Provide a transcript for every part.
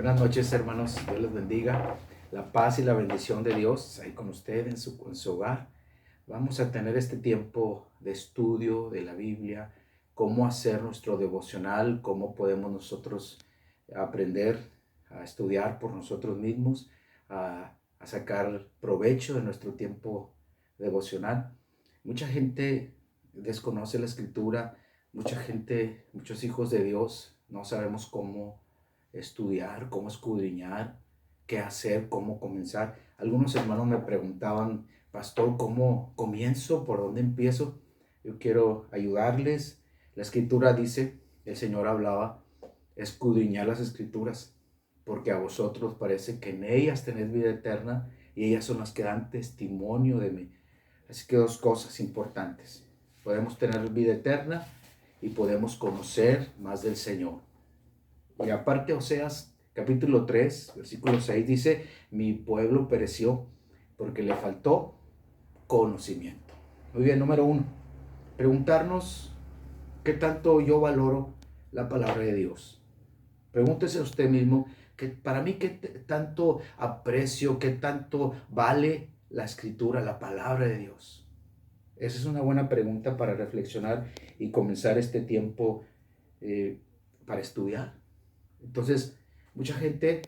Buenas noches, hermanos. Dios les bendiga. La paz y la bendición de Dios ahí con usted en su hogar. Vamos a tener este tiempo de estudio de la Biblia, cómo hacer nuestro devocional, cómo podemos nosotros aprender a estudiar por nosotros mismos, a sacar provecho de nuestro tiempo devocional. Mucha gente desconoce la Escritura, mucha gente, muchos hijos de Dios, no sabemos cómo estudiar, cómo escudriñar, qué hacer, cómo comenzar. Algunos hermanos me preguntaban, pastor, ¿cómo comienzo? ¿Por dónde empiezo? Yo quiero ayudarles. La escritura dice, el Señor hablaba, escudriñar las escrituras, porque a vosotros parece que en ellas tenéis vida eterna y ellas son las que dan testimonio de mí. Así que dos cosas importantes. Podemos tener vida eterna y podemos conocer más del Señor. Y aparte, Oseas capítulo 3, versículo 6 dice, mi pueblo pereció porque le faltó conocimiento. Muy bien, número uno, preguntarnos qué tanto yo valoro la palabra de Dios. Pregúntese a usted mismo, que para mí qué tanto aprecio, qué tanto vale la escritura, la palabra de Dios. Esa es una buena pregunta para reflexionar y comenzar este tiempo para estudiar. Entonces, mucha gente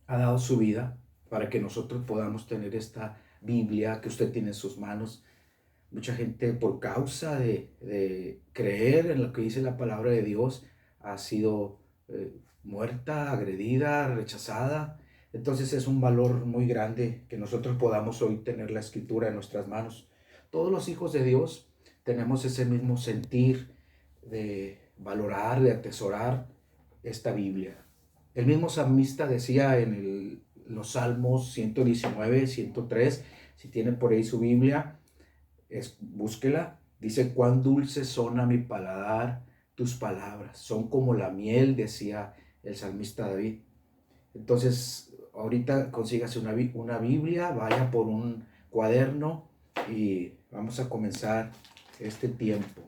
ha dado su vida para que nosotros podamos tener esta Biblia que usted tiene en sus manos. Mucha gente, por causa de creer en lo que dice la palabra de Dios, ha sido muerta, agredida, rechazada. Entonces es un valor muy grande que nosotros podamos hoy tener la escritura en nuestras manos. Todos los hijos de Dios tenemos ese mismo sentir de valorar, de atesorar esta Biblia. El mismo salmista decía en los Salmos 119, 103, si tienen por ahí su Biblia, búsquela. Dice, cuán dulces son a mi paladar tus palabras, son como la miel, decía el salmista David. Entonces, ahorita consígase una Biblia, vaya por un cuaderno y vamos a comenzar este tiempo.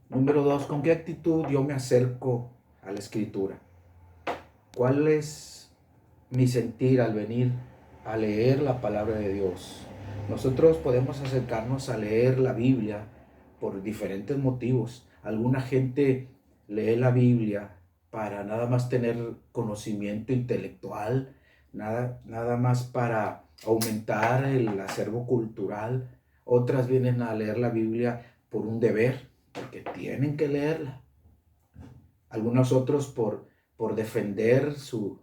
Número 2, ¿con qué actitud yo me acerco a la escritura? ¿Cuál es mi sentir al venir a leer la palabra de Dios? Nosotros podemos acercarnos a leer la Biblia por diferentes motivos. Alguna gente lee la Biblia para nada más tener conocimiento intelectual, nada más para aumentar el acervo cultural. Otras vienen a leer la Biblia por un deber, porque tienen que leerla. Algunos otros por defender su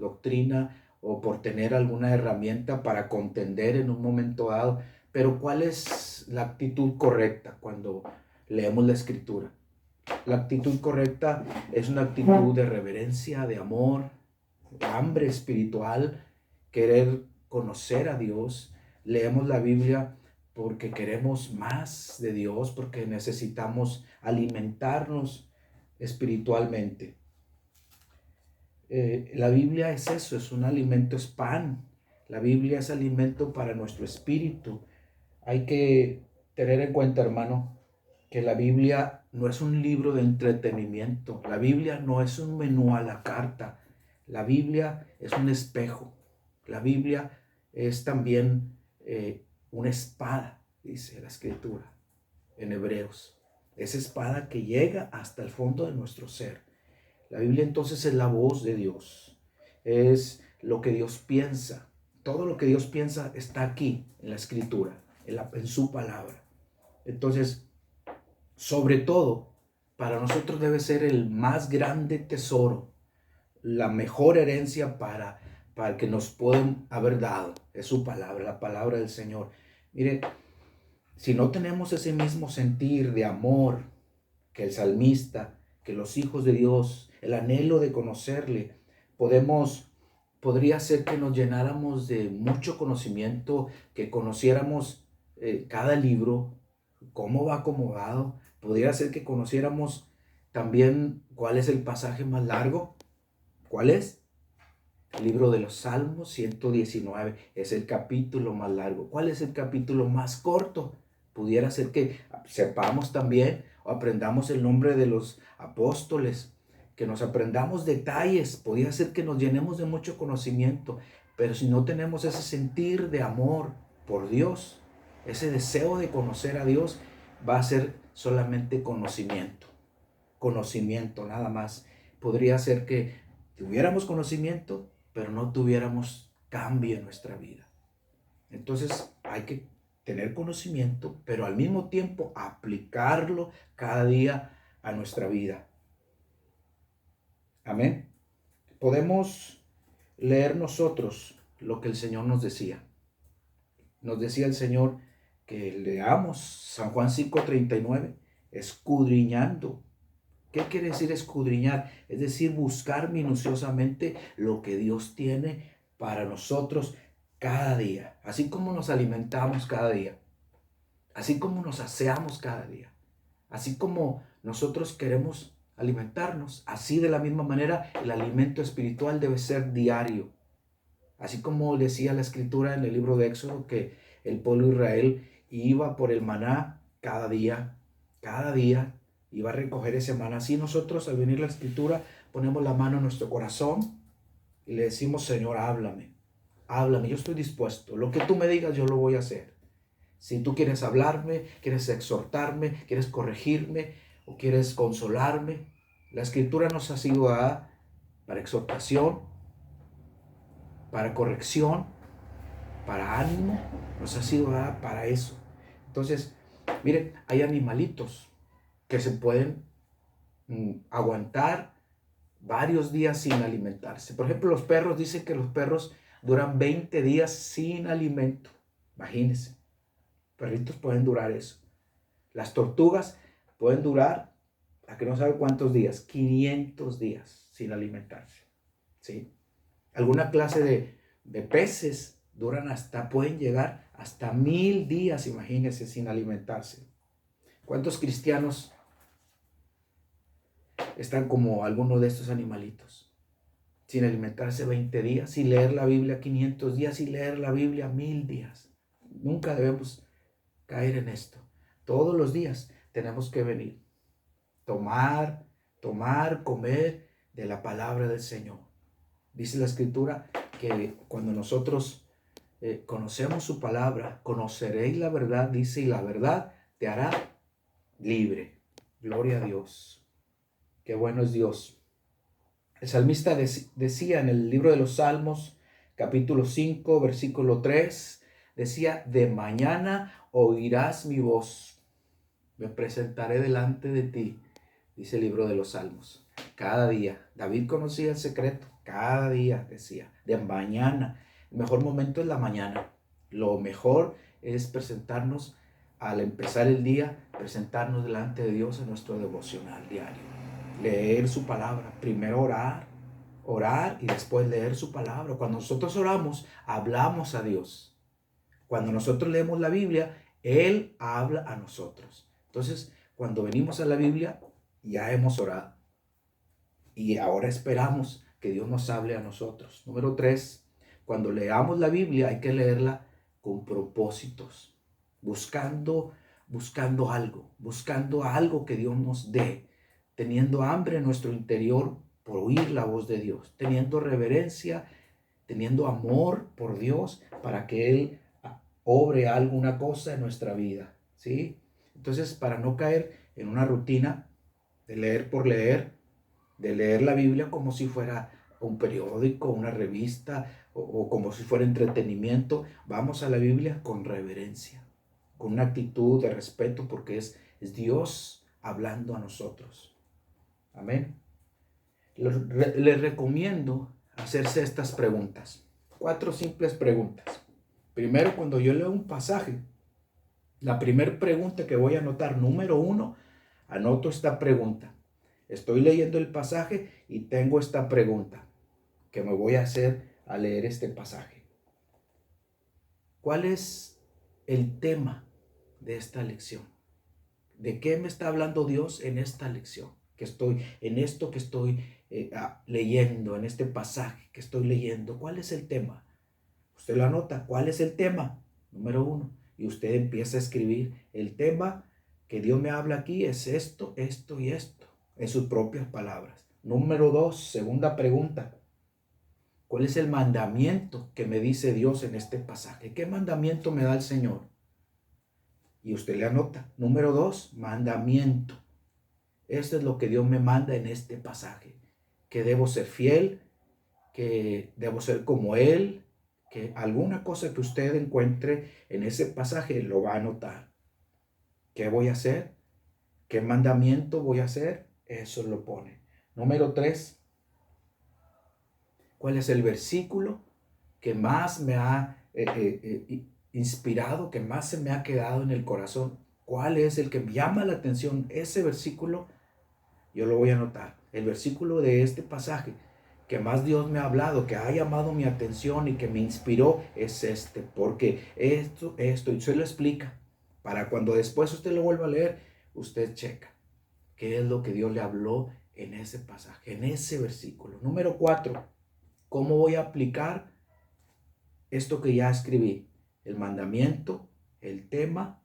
doctrina o por tener alguna herramienta para contender en un momento dado. Pero ¿cuál es la actitud correcta cuando leemos la escritura? La actitud correcta es una actitud de reverencia, de amor, de hambre espiritual, querer conocer a Dios. Leemos la Biblia porque queremos más de Dios, porque necesitamos alimentarnos espiritualmente. La Biblia es eso, es un alimento, es pan. La Biblia es alimento para nuestro espíritu. Hay que tener en cuenta, hermano, que la Biblia no es un libro de entretenimiento. La Biblia no es un menú a la carta. La Biblia es un espejo. La Biblia es también una espada, dice la Escritura en Hebreos. Esa espada que llega hasta el fondo de nuestro ser. La Biblia entonces es la voz de Dios. Es lo que Dios piensa. Todo lo que Dios piensa está aquí en la Escritura, en su palabra. Entonces, sobre todo, para nosotros debe ser el más grande tesoro, la mejor herencia para que nos pueden haber dado. Es su palabra, la palabra del Señor. Mire, si no tenemos ese mismo sentir de amor que el salmista, que los hijos de Dios, el anhelo de conocerle, podría ser que nos llenáramos de mucho conocimiento, que conociéramos cada libro, cómo va acomodado. Podría ser que conociéramos también cuál es el pasaje más largo. ¿Cuál es? El libro de los Salmos 119 es el capítulo más largo. ¿Cuál es el capítulo más corto? Pudiera ser que sepamos también o aprendamos el nombre de los apóstoles que nos aprendamos detalles, podría ser que nos llenemos de mucho conocimiento, pero si no tenemos ese sentir de amor por Dios, ese deseo de conocer a Dios, va a ser solamente conocimiento, conocimiento nada más. Podría ser que tuviéramos conocimiento, pero no tuviéramos cambio en nuestra vida. Entonces hay que tener conocimiento, pero al mismo tiempo aplicarlo cada día a nuestra vida. Amén. Podemos leer nosotros lo que el Señor nos decía. Nos decía el Señor que leamos San Juan 5:39, escudriñando. ¿Qué quiere decir escudriñar? Es decir, buscar minuciosamente lo que Dios tiene para nosotros cada día. Así como nos alimentamos cada día. Así como nos aseamos cada día. Así como nosotros queremos alimentarnos, así de la misma manera el alimento espiritual debe ser diario. Así como decía la escritura en el libro de Éxodo que el pueblo de Israel iba por el maná cada día iba a recoger ese maná. Así nosotros al venir la escritura ponemos la mano en nuestro corazón y le decimos: Señor, háblame, yo estoy dispuesto, lo que tú me digas yo lo voy a hacer. Si tú quieres hablarme, quieres exhortarme, quieres corregirme o quieres consolarme, la escritura nos ha sido dada para exhortación, para corrección, para ánimo, nos ha sido dada para eso. Entonces, miren, hay animalitos que se pueden aguantar varios días sin alimentarse. Por ejemplo, los perros, dicen que los perros duran 20 días sin alimento. Imagínense, perritos pueden durar eso. Las tortugas pueden durar, a que no sabe cuántos días, 500 días sin alimentarse. ¿Sí? Alguna clase de peces pueden llegar hasta 1000 días, imagínense, sin alimentarse. ¿Cuántos cristianos están como alguno de estos animalitos? Sin alimentarse 20 días, sin leer la Biblia 500 días, sin leer la Biblia 1000 días. Nunca debemos caer en esto. Todos los días tenemos que venir, tomar, comer de la palabra del Señor. Dice la escritura que cuando nosotros conocemos su palabra, conoceréis la verdad, dice, y la verdad te hará libre. Gloria a Dios. Qué bueno es Dios. El salmista decía en el libro de los Salmos, capítulo 5, versículo 3, decía: de mañana oirás mi voz, me presentaré delante de ti, dice el libro de los Salmos. Cada día, David conocía el secreto, cada día decía, de mañana. El mejor momento es la mañana. Lo mejor es presentarnos, al empezar el día, presentarnos delante de Dios en nuestro devocional diario. Leer su palabra, primero orar y después leer su palabra. Cuando nosotros oramos, hablamos a Dios. Cuando nosotros leemos la Biblia, Él habla a nosotros. Entonces, cuando venimos a la Biblia, ya hemos orado. Y ahora esperamos que Dios nos hable a nosotros. Número 3, cuando leamos la Biblia hay que leerla con propósitos. Buscando algo que Dios nos dé. Teniendo hambre en nuestro interior por oír la voz de Dios. Teniendo reverencia, teniendo amor por Dios para que Él obre alguna cosa en nuestra vida, ¿sí? Entonces, para no caer en una rutina de leer por leer, de leer la Biblia como si fuera un periódico, una revista o como si fuera entretenimiento, vamos a la Biblia con reverencia, con una actitud de respeto, porque es Dios hablando a nosotros. Amén. Les recomiendo hacerse estas preguntas, 4 simples preguntas. Primero, cuando yo leo un pasaje, la primera pregunta que voy a anotar, número 1, anoto esta pregunta. Estoy leyendo el pasaje y tengo esta pregunta que me voy a hacer al leer este pasaje. ¿Cuál es el tema de esta lección? ¿De qué me está hablando Dios en esta lección? En esto que estoy leyendo, en este pasaje que estoy leyendo. ¿Cuál es el tema? Usted lo anota. ¿Cuál es el tema? Número 1. Y usted empieza a escribir. El tema que Dios me habla aquí es esto, esto y esto, en sus propias palabras. Número 2, segunda pregunta. ¿Cuál es el mandamiento que me dice Dios en este pasaje? ¿Qué mandamiento me da el Señor? Y usted le anota. Número 2, mandamiento. Esto es lo que Dios me manda en este pasaje. Que debo ser fiel, que debo ser como Él, que alguna cosa que usted encuentre en ese pasaje lo va a anotar. ¿Qué voy a hacer? ¿Qué mandamiento voy a hacer? Eso lo pone. Número 3. ¿Cuál es el versículo que más me ha inspirado, que más se me ha quedado en el corazón? ¿Cuál es el que me llama la atención? Ese versículo yo lo voy a anotar. El versículo de este pasaje que más Dios me ha hablado, que ha llamado mi atención y que me inspiró es este, porque esto, y se lo explica. Para cuando después usted lo vuelva a leer, usted checa qué es lo que Dios le habló en ese pasaje, en ese versículo. Número 4, ¿cómo voy a aplicar esto que ya escribí? El mandamiento, el tema,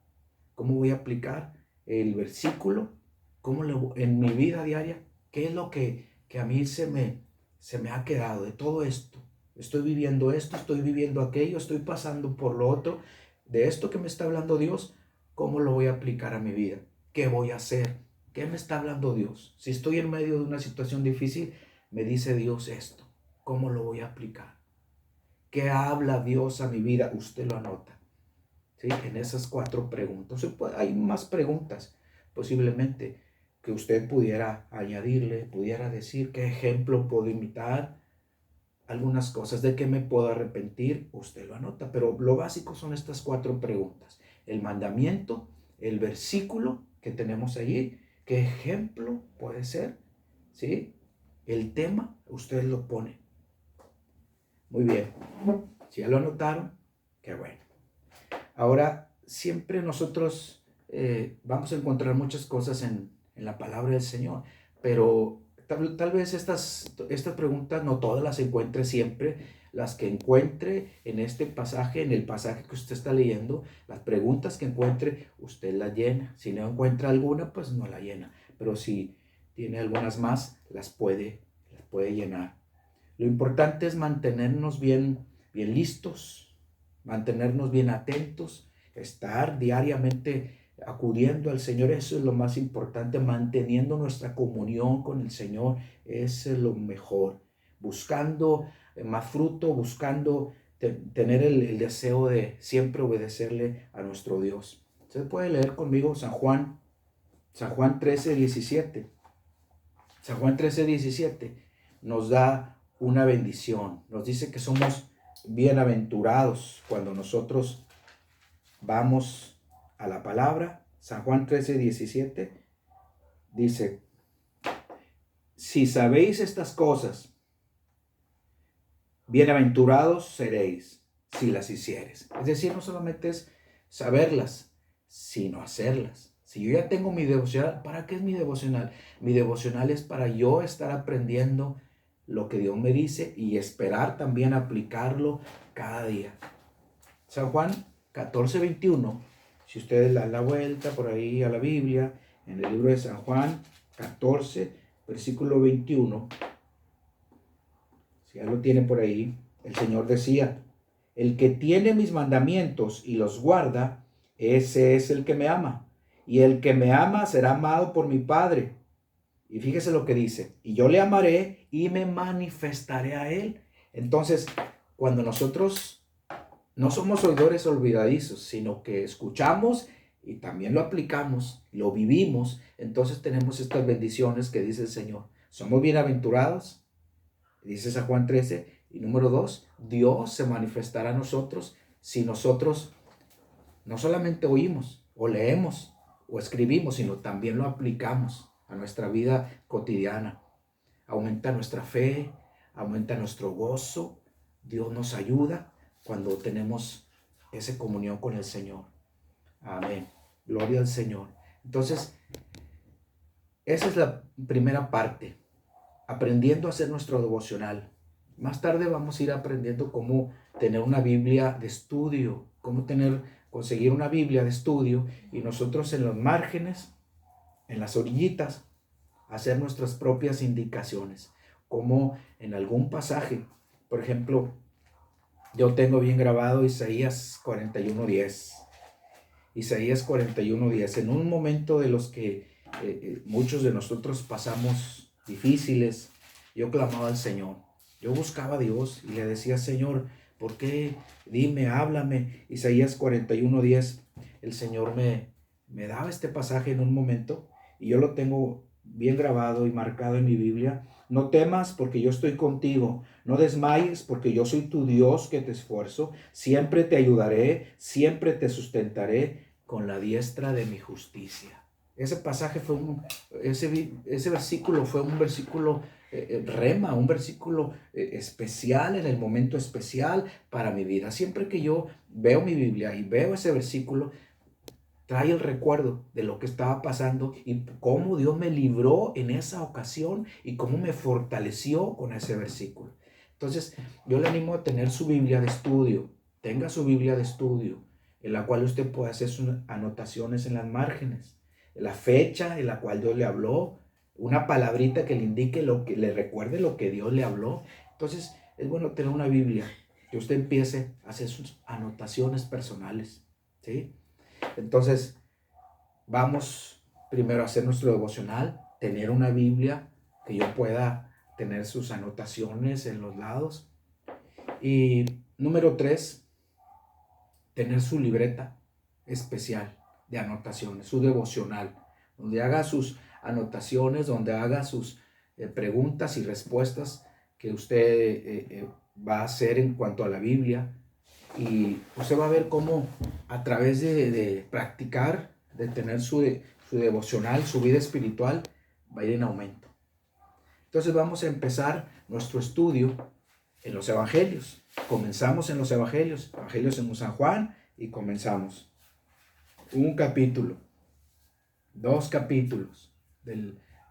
¿cómo voy a aplicar el versículo? ¿Cómo en mi vida diaria? ¿Qué es lo que a mí se me ha quedado de todo esto? Estoy viviendo esto, estoy viviendo aquello, estoy pasando por lo otro. De esto que me está hablando Dios, ¿cómo lo voy a aplicar a mi vida? ¿Qué voy a hacer? ¿Qué me está hablando Dios? Si estoy en medio de una situación difícil, me dice Dios esto. ¿Cómo lo voy a aplicar? ¿Qué habla Dios a mi vida? Usted lo anota, ¿sí? En esas 4 preguntas. Hay más preguntas, posiblemente, que usted pudiera añadirle, pudiera decir qué ejemplo puedo imitar, algunas cosas de qué me puedo arrepentir, usted lo anota, pero lo básico son estas 4 preguntas. El mandamiento, el versículo que tenemos allí, qué ejemplo puede ser, ¿sí? El tema, usted lo pone. Muy bien, si ya lo anotaron, qué bueno. Ahora, siempre nosotros vamos a encontrar muchas cosas en la palabra del Señor, pero tal vez estas preguntas no todas las encuentre siempre. Las que encuentre en este pasaje, en el pasaje que usted está leyendo, las preguntas que encuentre, usted las llena. Si no encuentra alguna, pues no la llena. Pero si tiene algunas más, las puede llenar. Lo importante es mantenernos bien listos, mantenernos bien atentos, estar diariamente acudiendo al Señor. Eso es lo más importante, manteniendo nuestra comunión con el Señor. Eso es lo mejor. Buscando más fruto, buscando tener el deseo de siempre obedecerle a nuestro Dios. Usted puede leer conmigo San Juan 13:17. San Juan 13:17 nos da una bendición. Nos dice que somos bienaventurados cuando nosotros vamos a la palabra. San Juan 13:17 dice: si sabéis estas cosas, bienaventurados seréis si las hicieres. Es decir, no solamente es saberlas, sino hacerlas. Si yo ya tengo mi devocional, ¿para qué es mi devocional? Mi devocional es para yo estar aprendiendo lo que Dios me dice y esperar también aplicarlo cada día. San Juan 14:21, si ustedes dan la vuelta por ahí a la Biblia, en el libro de San Juan 14, versículo 21, si ya lo tienen por ahí, el Señor decía: el que tiene mis mandamientos y los guarda, ese es el que me ama. Y el que me ama será amado por mi Padre. Y fíjese lo que dice: y yo le amaré y me manifestaré a él. Entonces, cuando nosotros no somos oidores olvidadizos, sino que escuchamos y también lo aplicamos, lo vivimos, entonces tenemos estas bendiciones que dice el Señor. Somos bienaventurados, dice San Juan 13. Y número 2, Dios se manifestará a nosotros si nosotros no solamente oímos o leemos o escribimos, sino también lo aplicamos a nuestra vida cotidiana. Aumenta nuestra fe, aumenta nuestro gozo. Dios nos ayuda cuando tenemos esa comunión con el Señor. Amén. Gloria al Señor. Entonces, esa es la primera parte, aprendiendo a hacer nuestro devocional. Más tarde vamos a ir aprendiendo cómo tener una Biblia de estudio, conseguir una Biblia de estudio, y nosotros en los márgenes, en las orillitas, hacer nuestras propias indicaciones, como en algún pasaje, por ejemplo, yo tengo bien grabado Isaías 41:10. Isaías 41:10. En un momento de los que muchos de nosotros pasamos difíciles, yo clamaba al Señor. Yo buscaba a Dios y le decía, Señor, ¿por qué? Dime, háblame. Isaías 41:10. El Señor me daba este pasaje en un momento y yo lo tengo bien grabado y marcado en mi Biblia. No temas porque yo estoy contigo. No desmayes porque yo soy tu Dios que te esfuerzo. Siempre te ayudaré, siempre te sustentaré con la diestra de mi justicia. Ese pasaje fue ese versículo fue un versículo rema, un versículo especial en el momento especial para mi vida. Siempre que yo veo mi Biblia y veo ese versículo, trae el recuerdo de lo que estaba pasando y cómo Dios me libró en esa ocasión y cómo me fortaleció con ese versículo. Entonces, yo le animo a tener su Biblia de estudio. Tenga su Biblia de estudio, en la cual usted puede hacer sus anotaciones en las márgenes, la fecha en la cual Dios le habló, una palabrita que le indique lo que le recuerde lo que Dios le habló. Entonces, es bueno tener una Biblia que usted empiece a hacer sus anotaciones personales, ¿sí? Entonces, vamos primero a hacer nuestro devocional, tener una Biblia que yo pueda tener sus anotaciones en los lados. Y número 3, tener su libreta especial de anotaciones, su devocional, donde haga sus anotaciones, donde haga sus preguntas y respuestas que usted va a hacer en cuanto a la Biblia. Y usted va a ver cómo a través de practicar, de tener su devocional, su vida espiritual, va a ir en aumento. Entonces vamos a empezar nuestro estudio en los evangelios. Comenzamos en los evangelios en San Juan, y comenzamos. Un capítulo, 2 capítulos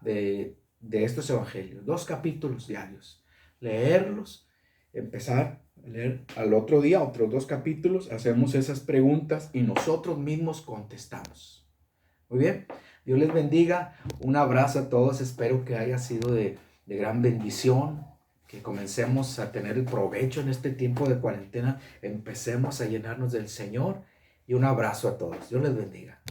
de estos evangelios, 2 capítulos diarios. Leerlos, empezar a leer al otro día otros 2 capítulos, hacemos esas preguntas y nosotros mismos contestamos. Muy bien, Dios les bendiga, un abrazo a todos, espero que haya sido de gran bendición, que comencemos a tener el provecho en este tiempo de cuarentena, empecemos a llenarnos del Señor, y un abrazo a todos, Dios les bendiga.